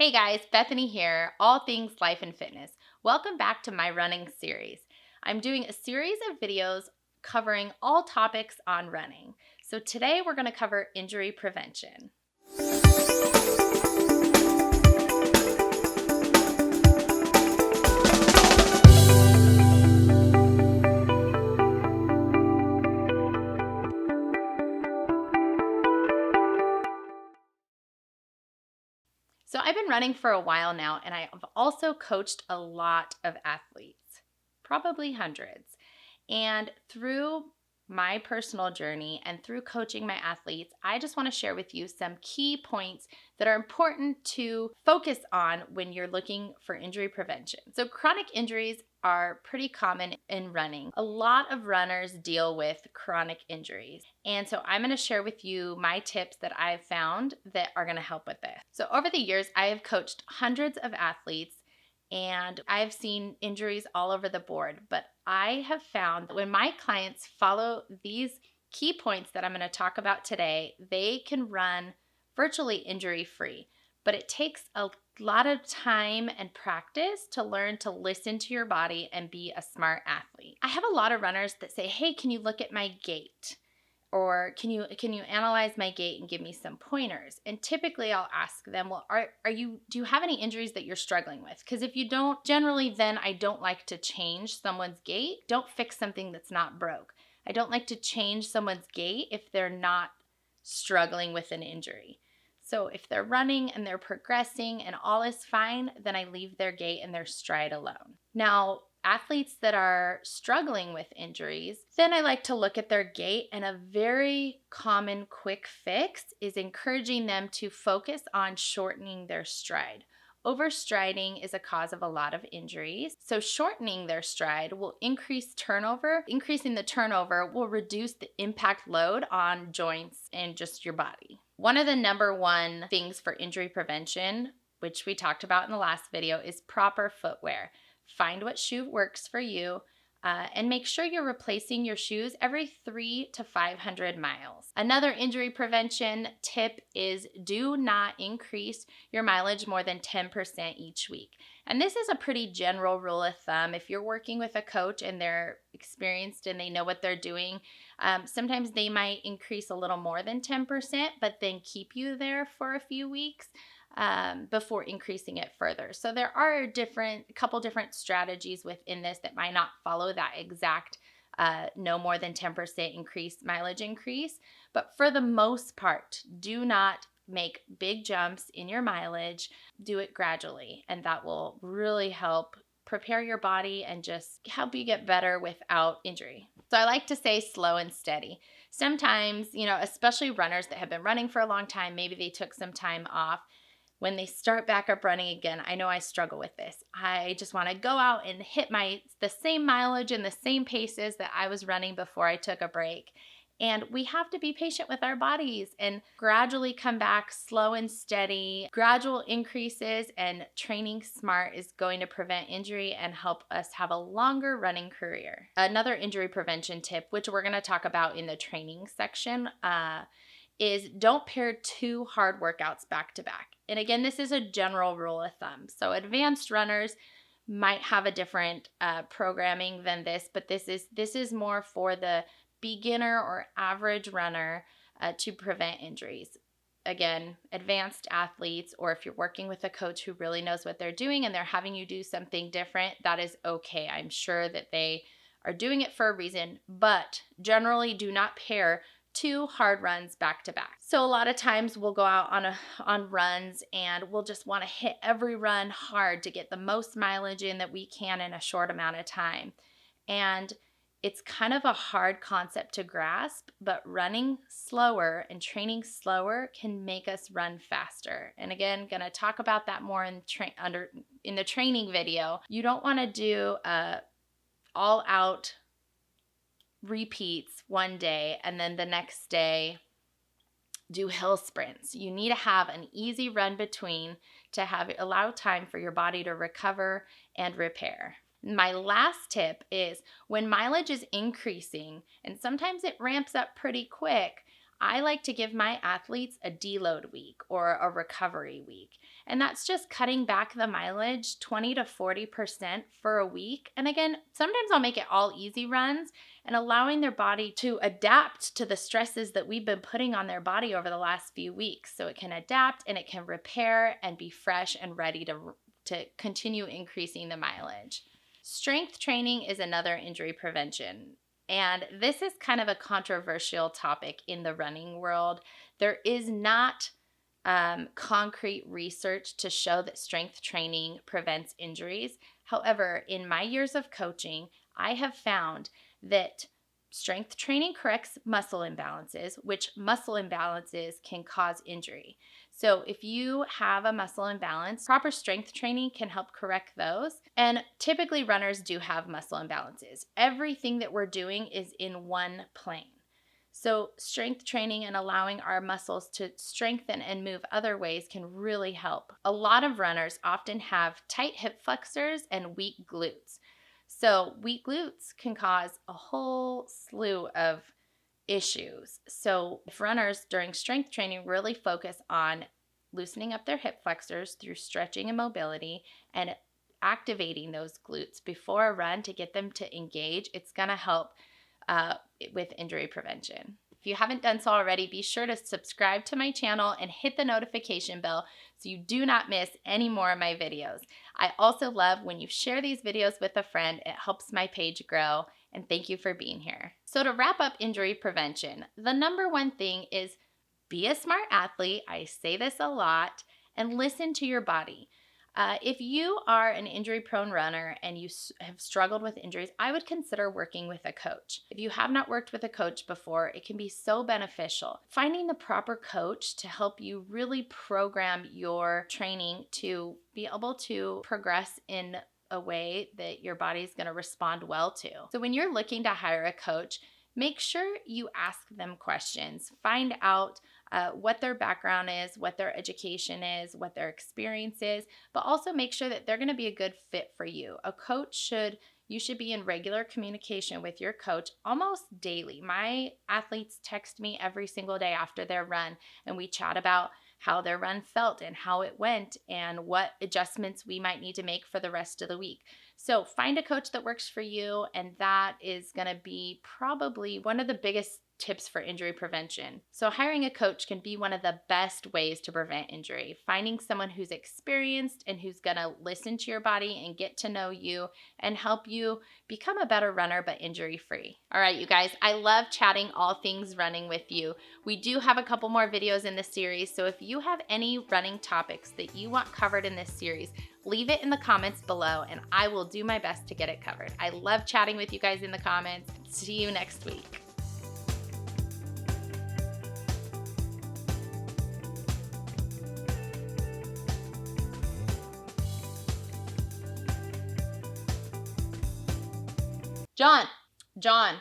Hey guys, Bethany here, all things life and fitness. Welcome back to my running series. I'm doing a series of videos covering all topics on running. So today we're going to cover injury prevention. So I've been running for a while now, and I've also coached a lot of athletes, probably hundreds. And through my personal journey and through coaching my athletes, I just want to share with you some key points that are important to focus on when you're looking for injury prevention. So chronic injuries are pretty common in running. A lot of runners deal with chronic injuries. And so I'm going to share with you my tips that I've found that are going to help with this. So over the years, I have coached hundreds of athletes and I've seen injuries all over the board, but I have found that when my clients follow these key points that I'm going to talk about today, they can run virtually injury-free. But it takes a lot of time and practice to learn to listen to your body and be a smart athlete. I have a lot of runners that say, "Hey, can you look at my gait?" Or can you analyze my gait and give me some pointers? And typically I'll ask them, well, do you have any injuries that you're struggling with? Because if you don't, generally then I don't like to change someone's gait. Don't fix something that's not broke. I don't like to change someone's gait if they're not struggling with an injury. So if they're running and they're progressing and all is fine, then I leave their gait and their stride alone. Now, athletes that are struggling with injuries, then I like to look at their gait, and a very common quick fix is encouraging them to focus on shortening their stride. Overstriding is a cause of a lot of injuries. So shortening their stride will increase turnover. Increasing the turnover will reduce the impact load on joints and just your body. One of the number one things for injury prevention, which we talked about in the last video, is proper footwear. Find what shoe works for you and make sure you're replacing your shoes every 300 to 500 miles. Another injury prevention tip is do not increase your mileage more than 10% each week. And this is a pretty general rule of thumb. If you're working with a coach and they're experienced and they know what they're doing, sometimes they might increase a little more than 10%, but then keep you there for a few weeks before increasing it further. So there are a couple different strategies within this that might not follow that exact no more than 10% mileage increase. But for the most part, do not make big jumps in your mileage. Do it gradually, and that will really help prepare your body and just help you get better without injury. So I like to say slow and steady. Sometimes, especially runners that have been running for a long time, maybe they took some time off. When they start back up running again, I know I struggle with this. I just want to go out and hit the same mileage and the same paces that I was running before I took a break. And we have to be patient with our bodies and gradually come back slow and steady. Gradual increases and training smart is going to prevent injury and help us have a longer running career. Another injury prevention tip, which we're going to talk about in the training section, is don't pair two hard workouts back to back. And again, this is a general rule of thumb. So advanced runners might have a different programming than this, but this is more for the beginner or average runner to prevent injuries. Again, advanced athletes, or if you're working with a coach who really knows what they're doing and they're having you do something different, that is okay. I'm sure that they are doing it for a reason, but generally do not pair two hard runs back to back. So a lot of times we'll go out on runs and we'll just want to hit every run hard to get the most mileage in that we can in a short amount of time. And it's kind of a hard concept to grasp, but running slower and training slower can make us run faster. And again, going to talk about that more in the training video. You don't want to do all out repeats one day and then the next day do hill sprints. You need to have an easy run between to allow time for your body to recover and repair. My last tip is when mileage is increasing, and sometimes it ramps up pretty quick, I like to give my athletes a deload week or a recovery week. And that's just cutting back the mileage 20 to 40% for a week. And again, sometimes I'll make it all easy runs and allowing their body to adapt to the stresses that we've been putting on their body over the last few weeks. So it can adapt and it can repair and be fresh and ready to continue increasing the mileage. Strength training is another injury prevention. And this is kind of a controversial topic in the running world. There is not concrete research to show that strength training prevents injuries. However, in my years of coaching, I have found that strength training corrects muscle imbalances, which muscle imbalances can cause injury. So if you have a muscle imbalance, proper strength training can help correct those. And typically runners do have muscle imbalances. Everything that we're doing is in one plane. So strength training and allowing our muscles to strengthen and move other ways can really help. A lot of runners often have tight hip flexors and weak glutes. So weak glutes can cause a whole slew of issues. So if runners during strength training really focus on loosening up their hip flexors through stretching and mobility and activating those glutes before a run to get them to engage, it's going to help with injury prevention. If you haven't done so already, be sure to subscribe to my channel and hit the notification bell so you do not miss any more of my videos. I also love when you share these videos with a friend. It helps my page grow, and thank you for being here. So to wrap up injury prevention, the number one thing is be a smart athlete. I say this a lot, and listen to your body. If you are an injury-prone runner and you have struggled with injuries, I would consider working with a coach. If you have not worked with a coach before, it can be so beneficial. Finding the proper coach to help you really program your training to be able to progress in a way that your body's going to respond well to. So when you're looking to hire a coach, make sure you ask them questions. Find out what their background is, what their education is, what their experience is, but also make sure that they're going to be a good fit for you. You should be in regular communication with your coach almost daily. My athletes text me every single day after their run, and we chat about how their run felt and how it went and what adjustments we might need to make for the rest of the week. So find a coach that works for you, and that is going to be probably one of the biggest tips for injury prevention. So hiring a coach can be one of the best ways to prevent injury. Finding someone who's experienced and who's going to listen to your body and get to know you and help you become a better runner but injury-free. All right, you guys, I love chatting all things running with you. We do have a couple more videos in this series, so if you have any running topics that you want covered in this series, leave it in the comments below and I will do my best to get it covered. I love chatting with you guys in the comments. See you next week. John.